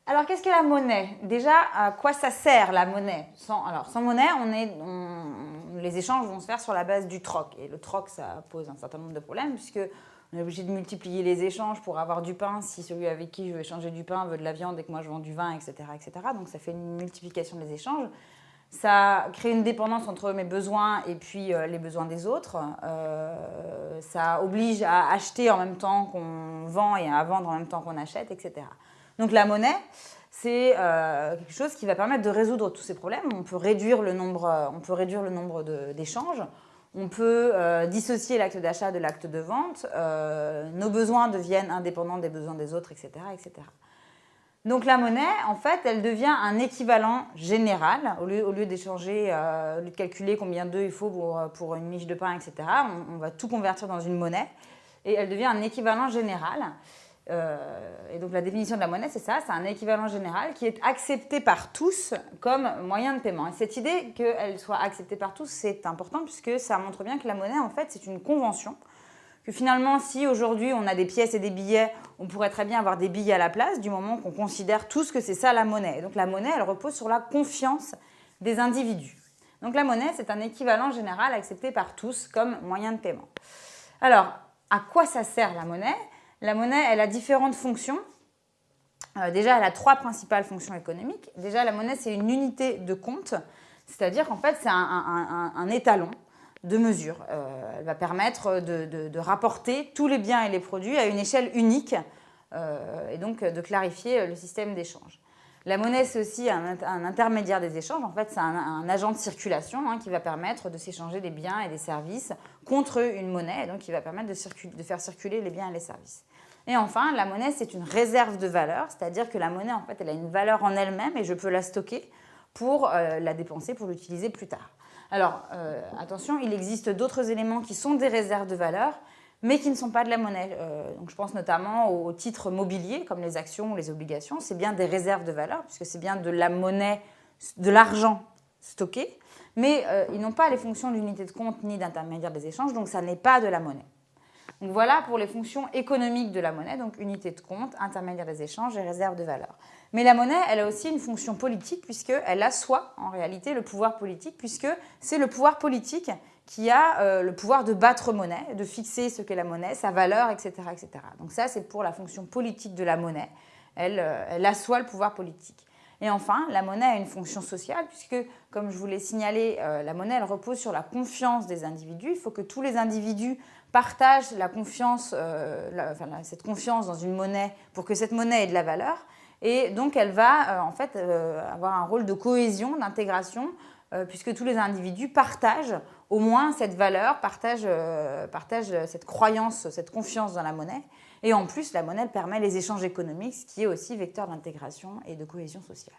Alors, qu'est-ce que la monnaie? Déjà, à quoi ça sert la monnaie? Sans monnaie, les échanges vont se faire sur la base du troc. Et le troc, ça pose un certain nombre de problèmes puisque on est obligé de multiplier les échanges pour avoir du pain si celui avec qui je veux échanger du pain veut de la viande et que moi je vends du vin, etc., etc. Donc, ça fait une multiplication des échanges. Ça crée une dépendance entre mes besoins et puis les besoins des autres. Ça oblige à acheter en même temps qu'on vend et à vendre en même temps qu'on achète, etc. Donc la monnaie, c'est quelque chose qui va permettre de résoudre tous ces problèmes. On peut réduire le nombre d'échanges. On peut dissocier l'acte d'achat de l'acte de vente. Nos besoins deviennent indépendants des besoins des autres, etc., etc. Donc la monnaie, en fait, elle devient un équivalent général. Au lieu d'échanger, au lieu de calculer combien d'œufs il faut pour une miche de pain, etc., on va tout convertir dans une monnaie. Et elle devient un équivalent général. Et donc la définition de la monnaie, c'est ça, c'est un équivalent général qui est accepté par tous comme moyen de paiement. Et cette idée qu'elle soit acceptée par tous, c'est important puisque ça montre bien que la monnaie, en fait, c'est une convention. Que finalement, si aujourd'hui on a des pièces et des billets, on pourrait très bien avoir des billets à la place du moment qu'on considère tous que c'est ça la monnaie. Et donc la monnaie, elle repose sur la confiance des individus. Donc la monnaie, c'est un équivalent général accepté par tous comme moyen de paiement. Alors, à quoi ça sert la monnaie? La monnaie, elle a différentes fonctions. Déjà, elle a 3 principales fonctions économiques. Déjà, la monnaie, c'est une unité de compte, c'est-à-dire qu'en fait, c'est un étalon de mesure. Elle va permettre de rapporter tous les biens et les produits à une échelle unique et donc de clarifier le système d'échange. La monnaie, c'est aussi un intermédiaire des échanges. En fait, c'est un agent de circulation qui va permettre de s'échanger des biens et des services contre une monnaie, et donc qui va permettre de faire circuler les biens et les services. Et enfin, la monnaie, c'est une réserve de valeur, c'est-à-dire que la monnaie, en fait, elle a une valeur en elle-même et je peux la stocker pour la dépenser, pour l'utiliser plus tard. Alors, attention, il existe d'autres éléments qui sont des réserves de valeur, mais qui ne sont pas de la monnaie. Donc, je pense notamment aux titres mobiliers, comme les actions ou les obligations. C'est bien des réserves de valeur, puisque c'est bien de la monnaie, de l'argent stocké, mais ils n'ont pas les fonctions d'unité de compte ni d'intermédiaire des échanges, donc ça n'est pas de la monnaie. Donc voilà pour les fonctions économiques de la monnaie, donc unité de compte, intermédiaire des échanges et réserve de valeur. Mais la monnaie, elle a aussi une fonction politique puisqu'elle assoit en réalité le pouvoir politique, puisque c'est le pouvoir politique qui a le pouvoir de battre monnaie, de fixer ce qu'est la monnaie, sa valeur, etc., etc. Donc ça, c'est pour la fonction politique de la monnaie. Elle assoit le pouvoir politique. Et enfin, la monnaie a une fonction sociale puisque, comme je vous l'ai signalé, la monnaie, elle repose sur la confiance des individus. Il faut que tous les individus partagent la confiance, cette confiance dans une monnaie pour que cette monnaie ait de la valeur. Et donc, elle va en fait avoir un rôle de cohésion, d'intégration, puisque tous les individus partagent au moins cette valeur, partagent cette croyance, cette confiance dans la monnaie. Et en plus, la monnaie permet les échanges économiques, ce qui est aussi vecteur d'intégration et de cohésion sociale.